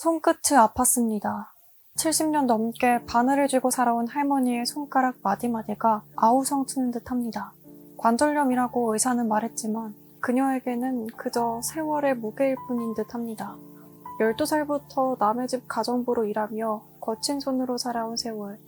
손끝이 아팠습니다. 70년 넘게 바늘을 쥐고 살아온 할머니의 손가락 마디마디가 아우성 치는 듯합니다. 관절염이라고 의사는 말했지만 그녀에게는 그저 세월의 무게일 뿐인 듯합니다. 12살부터 남의 집 가정부로 일하며 거친 손으로 살아온 세월,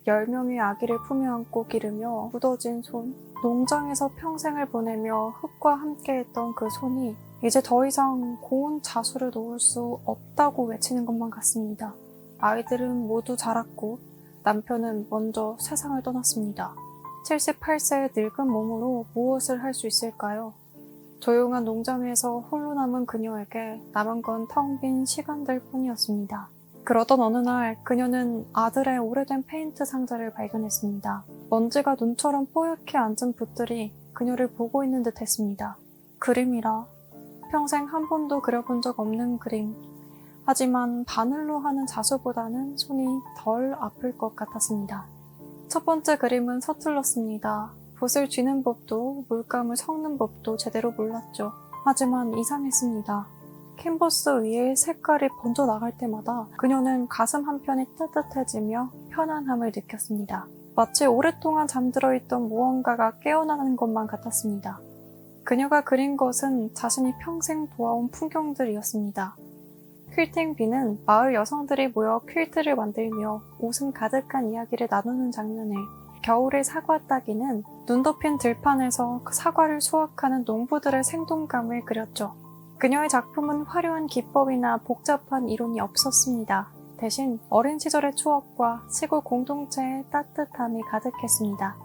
10명의 아기를 품에 안고 기르며 굳어진 손, 농장에서 평생을 보내며 흙과 함께했던 그 손이 이제 더 이상 고운 자수를 놓을 수 없다고 외치는 것만 같습니다. 아이들은 모두 자랐고 남편은 먼저 세상을 떠났습니다. 78세의 늙은 몸으로 무엇을 할 수 있을까요? 조용한 농장에서 홀로 남은 그녀에게 남은 건 텅 빈 시간들 뿐이었습니다. 그러던 어느 날 그녀는 아들의 오래된 페인트 상자를 발견했습니다. 먼지가 눈처럼 뽀얗게 앉은 붓들이 그녀를 보고 있는 듯 했습니다. 그림이라 평생 한 번도 그려본 적 없는 그림. 하지만 바늘로 하는 자수보다는 손이 덜 아플 것 같았습니다. 첫 번째 그림은 서툴렀습니다. 붓을 쥐는 법도 물감을 섞는 법도 제대로 몰랐죠. 하지만 이상했습니다. 캔버스 위에 색깔이 번져 나갈 때마다 그녀는 가슴 한편이 따뜻해지며 편안함을 느꼈습니다. 마치 오랫동안 잠들어 있던 무언가가 깨어나는 것만 같았습니다. 그녀가 그린 것은 자신이 평생 보아온 풍경들이었습니다. 퀼팅비는 마을 여성들이 모여 퀼트를 만들며 웃음 가득한 이야기를 나누는 장면을, 겨울의 사과 따기는 눈 덮인 들판에서 사과를 수확하는 농부들의 생동감을 그렸죠. 그녀의 작품은 화려한 기법이나 복잡한 이론이 없었습니다. 대신 어린 시절의 추억과 시골 공동체의 따뜻함이 가득했습니다.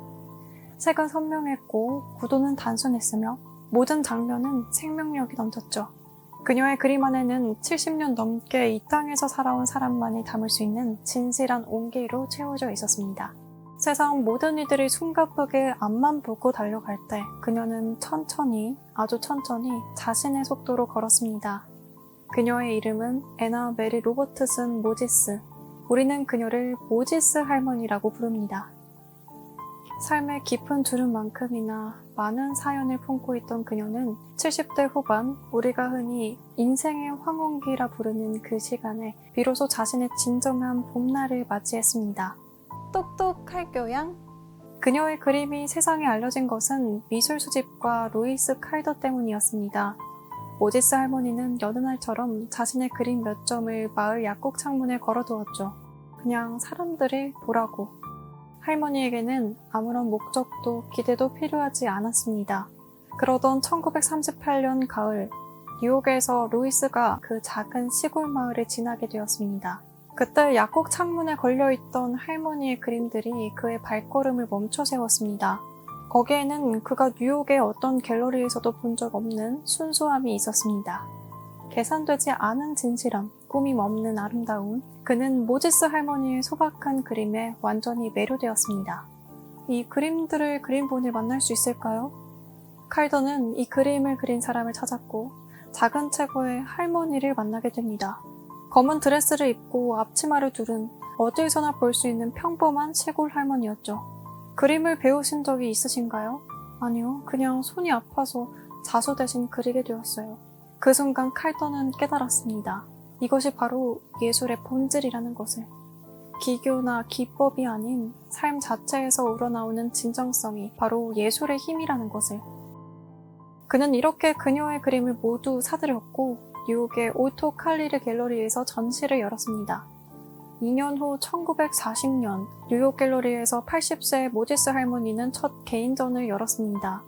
색은 선명했고 구도는 단순했으며 모든 장면은 생명력이 넘쳤죠. 그녀의 그림 안에는 70년 넘게 이 땅에서 살아온 사람만이 담을 수 있는 진실한 온기로 채워져 있었습니다. 세상 모든 이들이 숨가쁘게 앞만 보고 달려갈 때 그녀는 천천히, 아주 천천히 자신의 속도로 걸었습니다. 그녀의 이름은 애나 메리 로버트슨 모지스. 우리는 그녀를 모지스 할머니라고 부릅니다. 삶의 깊은 주름만큼이나 많은 사연을 품고 있던 그녀는 70대 후반, 우리가 흔히 인생의 황혼기라 부르는 그 시간에 비로소 자신의 진정한 봄날을 맞이했습니다. 똑똑할 교양? 그녀의 그림이 세상에 알려진 것은 미술 수집가 루이스 칼더 때문이었습니다. 모지스 할머니는 여느 날처럼 자신의 그림 몇 점을 마을 약국 창문에 걸어두었죠. 그냥 사람들이 보라고. 할머니에게는 아무런 목적도 기대도 필요하지 않았습니다. 그러던 1938년 가을, 뉴욕에서 루이스가 그 작은 시골 마을을 지나게 되었습니다. 그때 약국 창문에 걸려있던 할머니의 그림들이 그의 발걸음을 멈춰 세웠습니다. 거기에는 그가 뉴욕의 어떤 갤러리에서도 본 적 없는 순수함이 있었습니다. 계산되지 않은 진실함, 꾸밈 없는 아름다움, 그는 모지스 할머니의 소박한 그림에 완전히 매료되었습니다. 이 그림들을 그린 분을 만날 수 있을까요? 칼더는 이 그림을 그린 사람을 찾았고 작은 체구의 할머니를 만나게 됩니다. 검은 드레스를 입고 앞치마를 두른 어디에서나 볼 수 있는 평범한 시골 할머니였죠. 그림을 배우신 적이 있으신가요? 아니요, 그냥 손이 아파서 자수 대신 그리게 되었어요. 그 순간 칼더는 깨달았습니다. 이것이 바로 예술의 본질이라는 것을. 기교나 기법이 아닌 삶 자체에서 우러나오는 진정성이 바로 예술의 힘이라는 것을. 그는 이렇게 그녀의 그림을 모두 사들였고 뉴욕의 오토 칼리르 갤러리에서 전시를 열었습니다. 2년 후 1940년 뉴욕 갤러리에서 80세의 모지스 할머니는 첫 개인전을 열었습니다.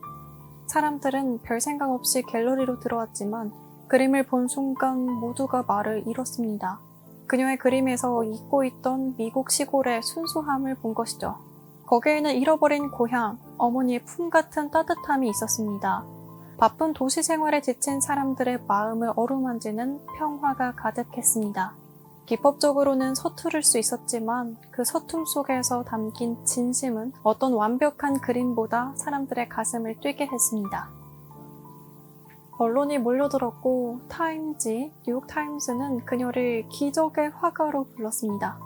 사람들은 별 생각 없이 갤러리로 들어왔지만 그림을 본 순간 모두가 말을 잃었습니다. 그녀의 그림에서 잊고 있던 미국 시골의 순수함을 본 것이죠. 거기에는 잃어버린 고향, 어머니의 품 같은 따뜻함이 있었습니다. 바쁜 도시 생활에 지친 사람들의 마음을 어루만지는 평화가 가득했습니다. 기법적으로는 서투를 수 있었지만 그 서툼 속에서 담긴 진심은 어떤 완벽한 그림보다 사람들의 가슴을 뛰게 했습니다. 언론이 몰려들었고 타임지, 뉴욕타임스는 그녀를 기적의 화가로 불렀습니다.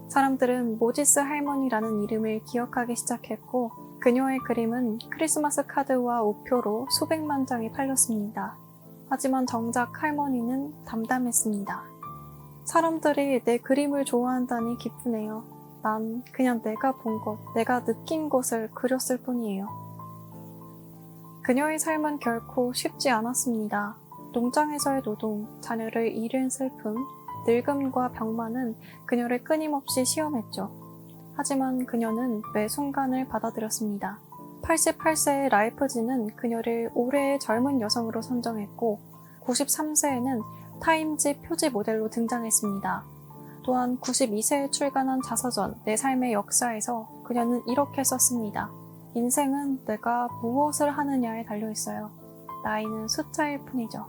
사람들은 모지스 할머니라는 이름을 기억하기 시작했고 그녀의 그림은 크리스마스 카드와 우표로 수백만 장이 팔렸습니다. 하지만 정작 할머니는 담담했습니다. 사람들이 내 그림을 좋아한다니 기쁘네요. 난 그냥 내가 본 것, 내가 느낀 것을 그렸을 뿐이에요. 그녀의 삶은 결코 쉽지 않았습니다. 농장에서의 노동, 자녀를 잃은 슬픔, 늙음과 병만은 그녀를 끊임없이 시험했죠. 하지만 그녀는 매 순간을 받아들였습니다. 88세의 라이프지는 그녀를 올해의 젊은 여성으로 선정했고 93세에는 타임지 표지 모델로 등장했습니다. 또한 92세에 출간한 자서전 내 삶의 역사에서 그녀는 이렇게 썼습니다. 인생은 내가 무엇을 하느냐에 달려있어요. 나이는 숫자일 뿐이죠.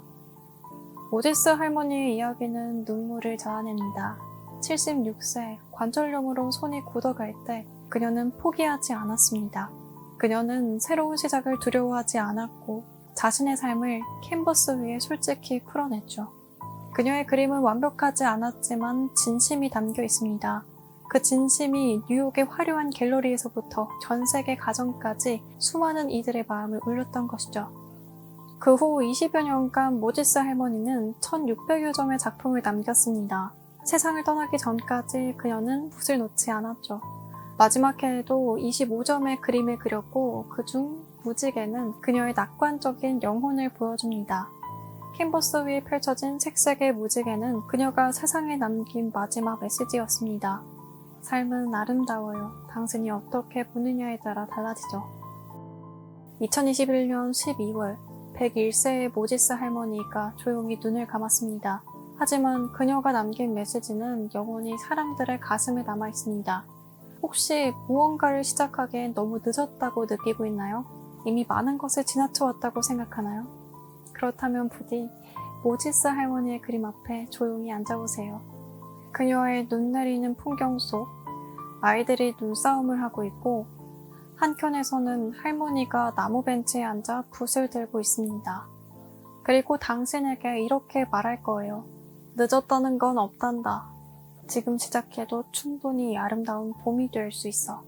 모지스 할머니의 이야기는 눈물을 자아냅니다. 76세 관절염으로 손이 굳어갈 때 그녀는 포기하지 않았습니다. 그녀는 새로운 시작을 두려워하지 않았고 자신의 삶을 캔버스 위에 솔직히 풀어냈죠. 그녀의 그림은 완벽하지 않았지만 진심이 담겨 있습니다. 그 진심이 뉴욕의 화려한 갤러리에서부터 전 세계 가정까지 수많은 이들의 마음을 울렸던 것이죠. 그 후 20여 년간 모지스 할머니는 1600여 점의 작품을 남겼습니다. 세상을 떠나기 전까지 그녀는 붓을 놓지 않았죠. 마지막 해에도 25점의 그림을 그렸고 그중 무지개는 그녀의 낙관적인 영혼을 보여줍니다. 캔버스 위에 펼쳐진 색색의 무지개는 그녀가 세상에 남긴 마지막 메시지였습니다. 삶은 아름다워요. 당신이 어떻게 보느냐에 따라 달라지죠. 2021년 12월 101세의 모지스 할머니가 조용히 눈을 감았습니다. 하지만 그녀가 남긴 메시지는 영원히 사람들의 가슴에 남아 있습니다. 혹시 무언가를 시작하기엔 너무 늦었다고 느끼고 있나요? 이미 많은 것을 지나쳐왔다고 생각하나요? 그렇다면 부디 모지스 할머니의 그림 앞에 조용히 앉아보세요. 그녀의 눈 내리는 풍경 속 아이들이 눈싸움을 하고 있고 한켠에서는 할머니가 나무 벤치에 앉아 붓을 들고 있습니다. 그리고 당신에게 이렇게 말할 거예요. 늦었다는 건 없단다. 지금 시작해도 충분히 아름다운 봄이 될 수 있어.